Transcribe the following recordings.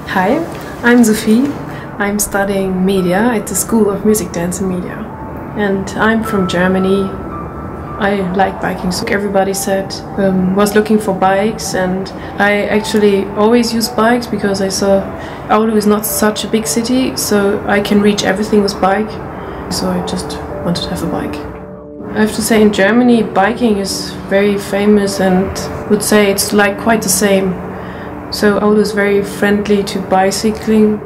Hi, I'm Sophie. I'm studying media at the School of Music, Dance and Media. And I'm from Germany. I like biking, so everybody said was looking for bikes, and I actually always use bikes because I saw Oulu is not such a big city, so I can reach everything with bike. So I just wanted to have a bike. I have to say, in Germany biking is very famous, and would say it's like quite the same. So Oulu is very friendly to bicycling.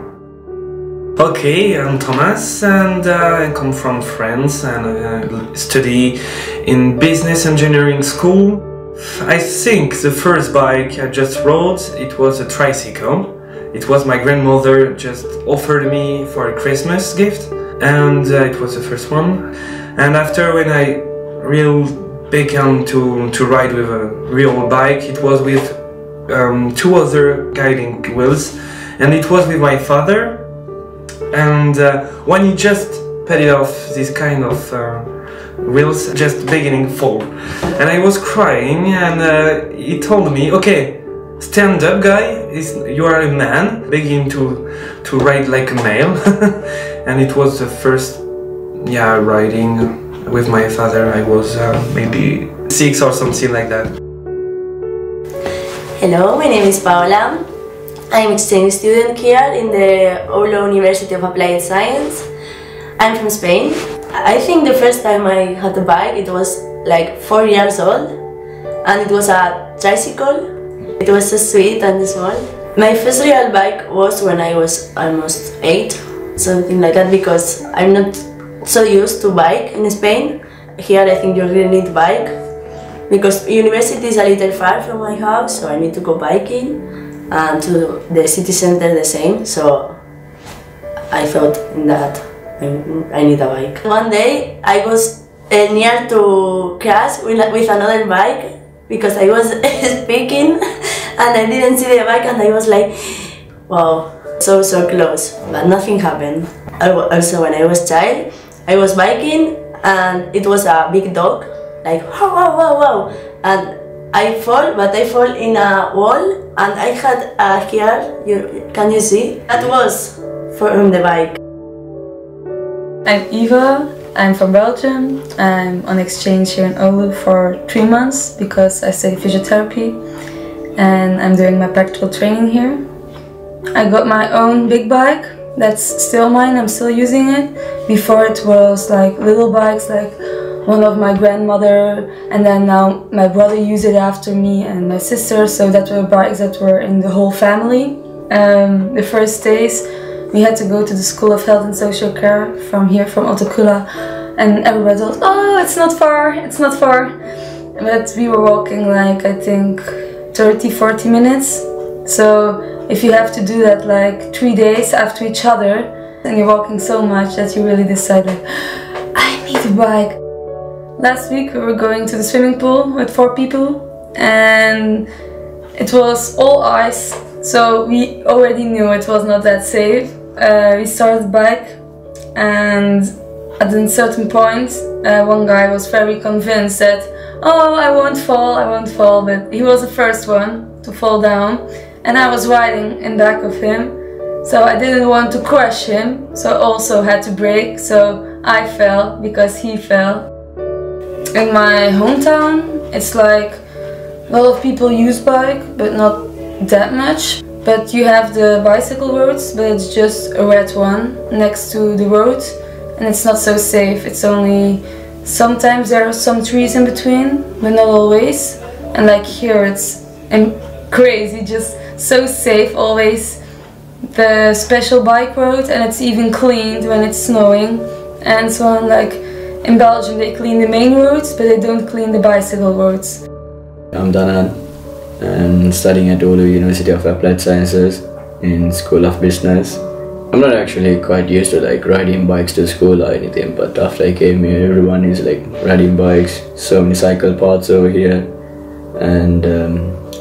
Okay, I'm Thomas and I come from France and I study in business engineering school. I think the first bike I just rode, it was a tricycle. It was my grandmother just offered me for a Christmas gift, and it was the first one. And after, when I really began to ride with a real bike, it was with two other guiding wheels, and it was with my father. And when he just pedaled off this kind of wheels, just beginning fall, and I was crying, and he told me, okay, stand up guy, you are a man, begin to ride like a male. And it was the first riding with my father. I was maybe 6 or something like that. Hello, my name is Paola. I'm exchange student here in the Oulu University of Applied Science. I'm from Spain. I think the first time I had a bike, it was like 4 years old, and it was a tricycle. It was so sweet and small. My first real bike was when I was almost 8, something like that, because I'm not so used to bike in Spain. Here I think you really need bike, because university is a little far from my house, so I need to go biking. And to the city center the same, so I thought that I need a bike. One day I was near to crash with another bike because I was speaking and I didn't see the bike, and I was like, wow, so close, but nothing happened. Also, when I was a child, I was biking and it was a big dog, like wow, and I fall, but I fall in a wall, and I had here, can you see? That was from the bike. I'm Eva, I'm from Belgium. I'm on exchange here in Oulu for 3 months because I study physiotherapy and I'm doing my practical training here. I got my own big bike, that's still mine, I'm still using it. Before it was like little bikes, like one of my grandmother, and then now my brother used it after me and my sister, so that were bikes that were in the whole family. The first days we had to go to the School of Health and Social Care from here, from Otakula, and everybody thought, oh, it's not far, but we were walking like, I think 30-40 minutes. So if you have to do that like 3 days after each other, and you're walking so much that you really decide like, I need a bike. Last week we were going to the swimming pool with 4 people, and it was all ice, so we already knew it was not that safe. We started the bike, and at a certain point one guy was very convinced that, oh, I won't fall, but he was the first one to fall down, and I was riding in back of him, so I didn't want to crush him, so I also had to brake, so I fell because he fell. In my hometown, it's like a lot of people use bike, but not that much. But you have the bicycle roads, but it's just a red one next to the road, and it's not so safe. It's only, sometimes there are some trees in between, but not always. And like here, it's crazy, just so safe always. The special bike road, and it's even cleaned when it's snowing, and so on. Like in Belgium, they clean the main roads, but they don't clean the bicycle roads. I'm Danan. I'm studying at Oulu University of Applied Sciences in School of Business. I'm not actually quite used to like riding bikes to school or anything, but after I came here, everyone is like riding bikes. So many cycle paths over here, and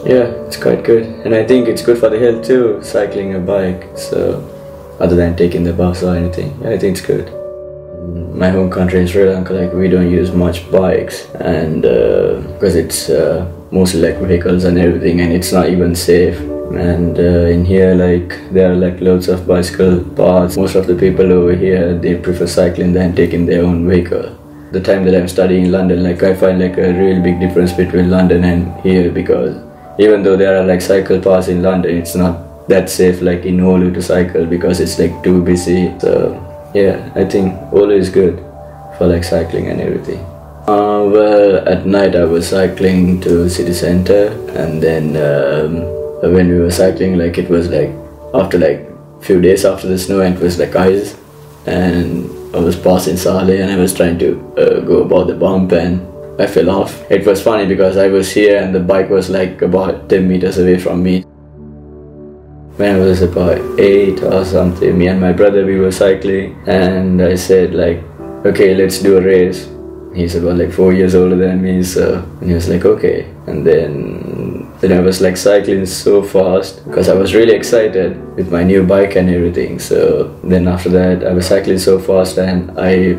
yeah, it's quite good. And I think it's good for the health too, cycling a bike. So other than taking the bus or anything, yeah, I think it's good. My home country in Sri Lanka, like we don't use much bikes, and because it's mostly like vehicles and everything, and it's not even safe. And in here, like, there are like loads of bicycle paths. Most of the people over here, they prefer cycling than taking their own vehicle. The time that I'm studying in London, like, I find like a real big difference between London and here, because even though there are like cycle paths in London, it's not that safe like in Oulu to cycle because it's like too busy. So yeah, I think Oulu is good for like cycling and everything. Well, at night I was cycling to city center, and then when we were cycling, like, it was like after like few days after the snow, and it was like ice, and I was passing Saleh and I was trying to go above the bump and I fell off. It was funny because I was here and the bike was like about 10 meters away from me. When I was about 8 or something, me and my brother, we were cycling, and I said like, okay, let's do a race. He's about like 4 years older than me, so, and he was like, okay. And then I was like cycling so fast because I was really excited with my new bike and everything. So then after that I was cycling so fast, and I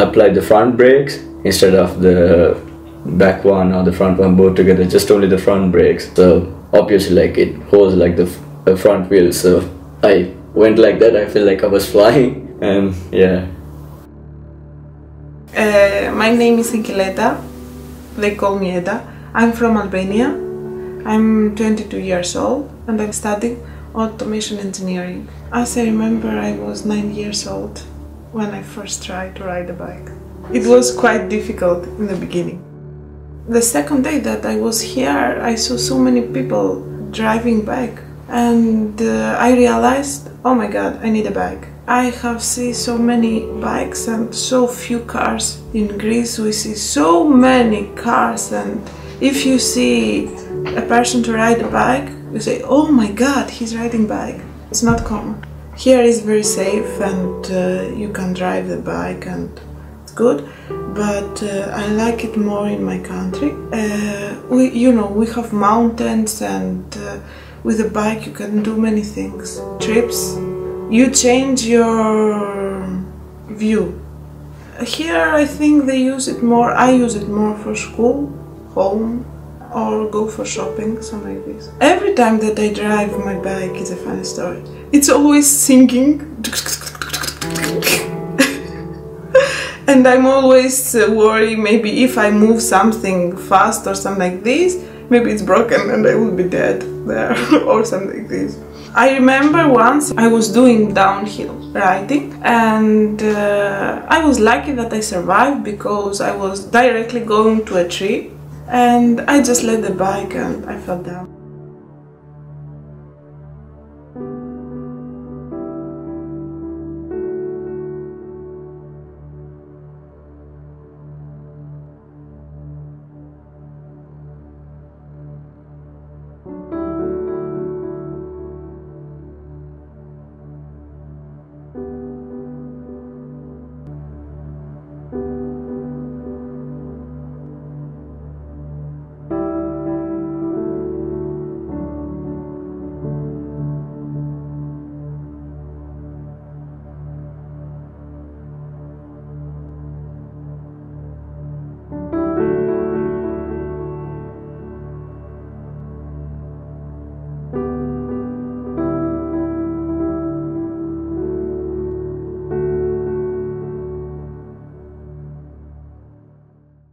applied the front brakes instead of the back one or the front one both together, just only the front brakes. So obviously like it holds like the front wheel, so I went like that. I feel like I was flying, and yeah. My name is Inkileta. They call me Eda. I'm from Albania. I'm 22 years old and I'm studying automation engineering. As I remember, I was 9 years old when I first tried to ride a bike. It was quite difficult in the beginning. The second day that I was here, I saw so many people driving bike, and I realized, oh my god, I need a bike. I have seen so many bikes and so few cars. In Greece we see so many cars, and if you see a person to ride a bike, you say, oh my god, he's riding bike. It's not common. Here is very safe, and you can drive the bike and it's good, but I like it more in my country. We have mountains, and with a bike you can do many things. Trips. You change your view. Here I think they use it more, I use it more for school, home, or go for shopping, something like this. Every time that I drive my bike is a funny story. It's always singing. And I'm always worried, maybe if I move something fast or something like this, maybe it's broken and I will be dead there or something like this. I remember once I was doing downhill riding, and I was lucky that I survived because I was directly going to a tree and I just led the bike and I fell down.